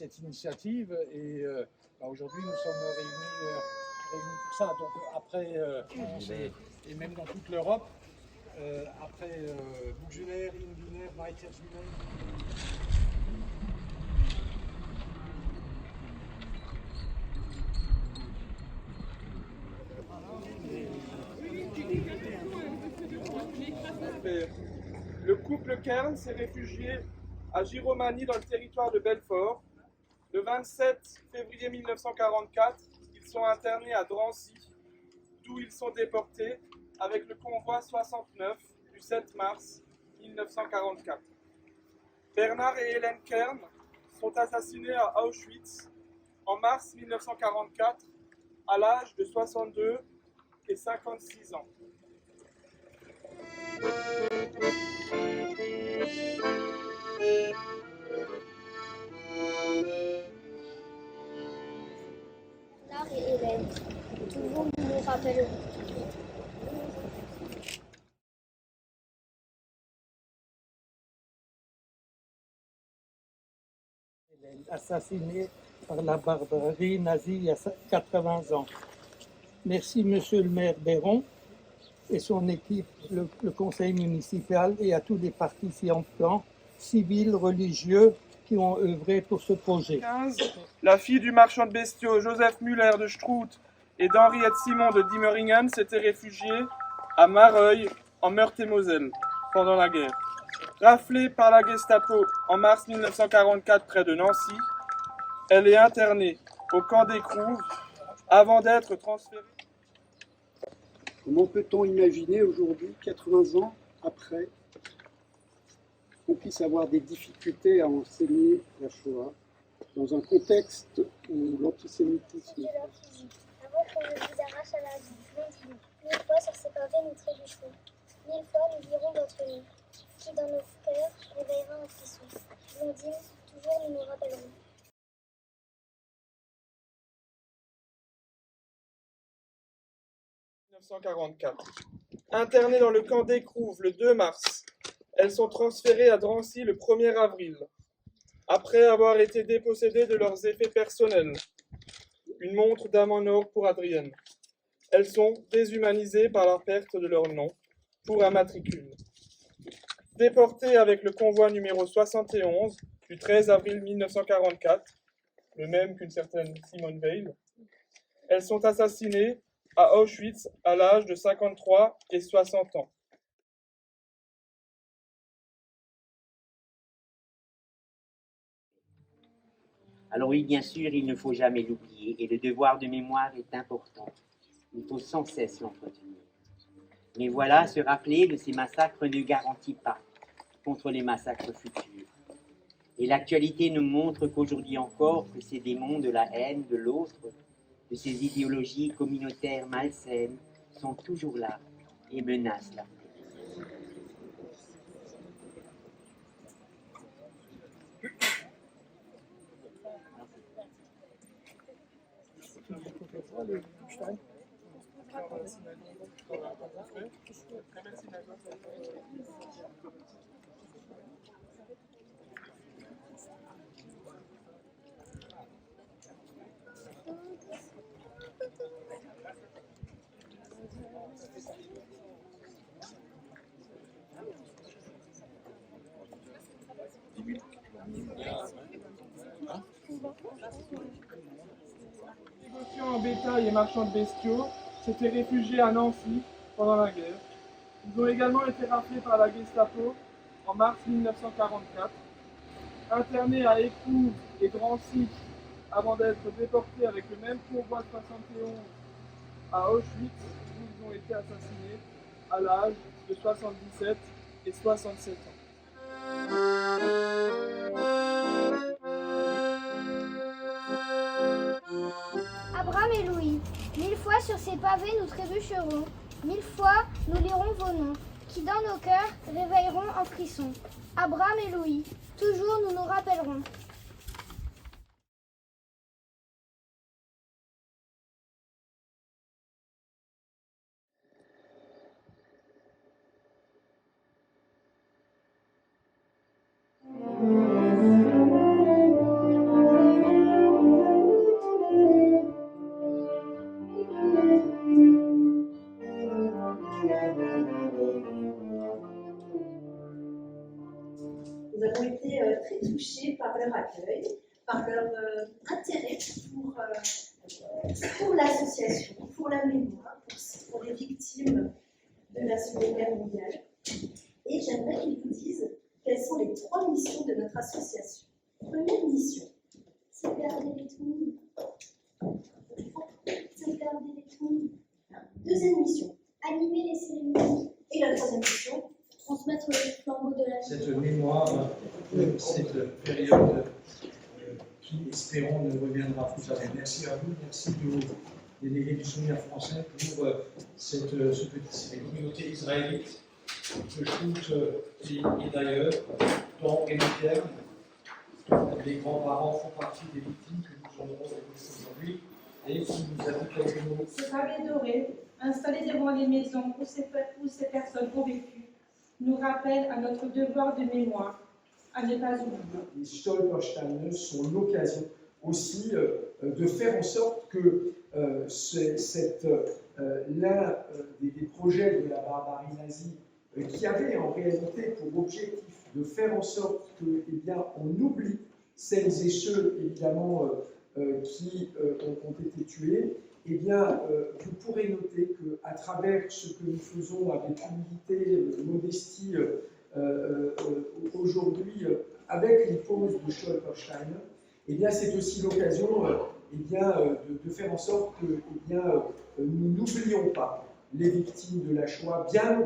cette initiative. Et aujourd'hui, nous sommes réunis pour ça. Donc après, et même dans toute l'Europe, après Buggeler, Inginer, Weiterswiller. Le couple Kern s'est réfugié à Giromagny dans le territoire de Belfort. Le 27 février 1944, ils sont internés à Drancy, d'où ils sont déportés avec le convoi 69 du 7 mars 1944. Bernard et Hélène Kern sont assassinés à Auschwitz en mars 1944 à l'âge de 62 et 56 ans. Bernard et Hélène, toujours nous nous rappellerons. Assassiné par la barbarie nazie il y a 80 ans. Merci Monsieur le maire Béron et son équipe, le conseil municipal et à tous les participants civils, religieux qui ont œuvré pour ce projet. 15, la fille du marchand de bestiaux Joseph Müller de Strout et d'Henriette Simon de Diemeringen s'était réfugiée à Mareuil en Meurthe-et-Moselle pendant la guerre. Raflée par la Gestapo en mars 1944 près de Nancy, elle est internée au camp d'Écrouves avant d'être transférée. Comment peut-on imaginer aujourd'hui, 80 ans après, qu'on puisse avoir des difficultés à enseigner la Shoah dans un contexte où l'antisémitisme... Avant qu'on ne vous arrache à la vie, Blondine, 1000 fois sur ces pavés nous trébucherons. 1000 fois nous dirons votre nom, qui dans nos cœurs réveillera un frisson. Blondine, toujours nous nous rappellerons. 1944. Internées dans le camp d'Écrouves le 2 mars, elles sont transférées à Drancy le 1er avril, après avoir été dépossédées de leurs effets personnels, une montre dame en or pour Adrienne. Elles sont déshumanisées par la perte de leur nom pour un matricule. Déportées avec le convoi numéro 71 du 13 avril 1944, le même qu'une certaine Simone Veil, elles sont assassinées à Auschwitz à l'âge de 53 et 60 ans. Alors oui, bien sûr, il ne faut jamais l'oublier, et le devoir de mémoire est important. Il faut sans cesse l'entretenir. Mais voilà, se rappeler de ces massacres ne garantit pas contre les massacres futurs. Et l'actualité nous montre qu'aujourd'hui encore, que ces démons de la haine de l'autre, de ces idéologies communautaires malsaines, sont toujours là et menacent la paix. Négociants en bétail et marchands de bestiaux s'étaient réfugiés à Nancy pendant la guerre. Ils ont également été raflés par la Gestapo en mars 1944, internés à Écrouves et Drancy avant d'être déportés avec le même convoi de 71 à Auschwitz où ils ont été assassinés à l'âge de 77 et 67 ans. Abraham et Louis, 1000 fois sur ces pavés nous trébucherons, 1000 fois nous lirons vos noms, qui dans nos cœurs réveilleront un frisson. Abraham et Louis, toujours nous nous rappellerons. intérêt pour l'association, pour la mémoire, pour les victimes de la Seconde Guerre mondiale. Et j'aimerais qu'ils vous disent quelles sont les 3 missions de notre association. Première mission. Sauvegarder les tombes. Sauvegarder les tombes. Deuxième mission. Animer les cérémonies. Et la troisième mission. Transmettre le flambeau de la vie. Cette mémoire, cette période qui, espérons, ne reviendra plus jamais. Merci à vous, merci aux délégués du Souvenir français pour cette communauté israélite de Shoot et d'ailleurs, dont Rémi Pierre, les grands-parents font partie des victimes que nous honorons aujourd'hui et qui nous a dit quelques mots. Ce pavé doré, installé devant les maisons où ces personnes ont vécu, nous rappelle à notre devoir de mémoire, à ne pas oublier. Les Stolpersteine sont l'occasion aussi de faire en sorte que l'un des projets de la barbarie nazie qui avait en réalité pour objectif de faire en sorte que, eh bien, on oublie celles et ceux, évidemment, qui ont été tués, eh bien, vous pourrez noter qu'à travers ce que nous faisons avec humilité, modestie, aujourd'hui, avec une pause de Stolperstein, eh bien, c'est aussi l'occasion eh bien, de faire en sorte que eh bien, nous n'oublions pas les victimes de la Shoah, bien au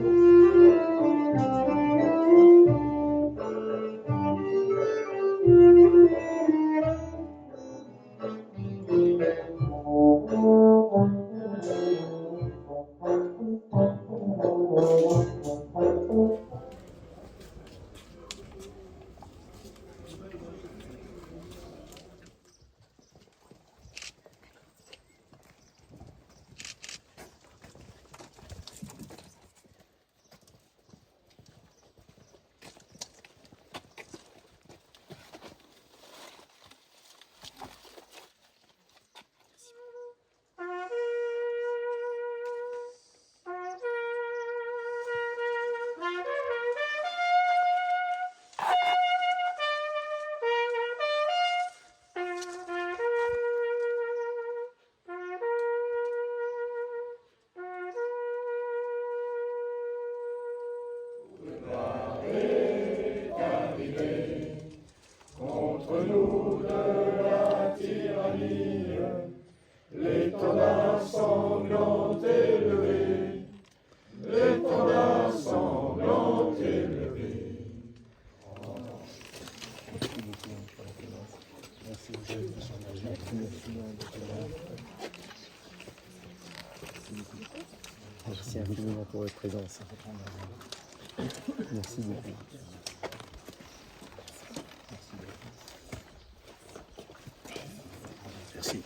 Merci infiniment pour votre présence. Merci beaucoup. Merci.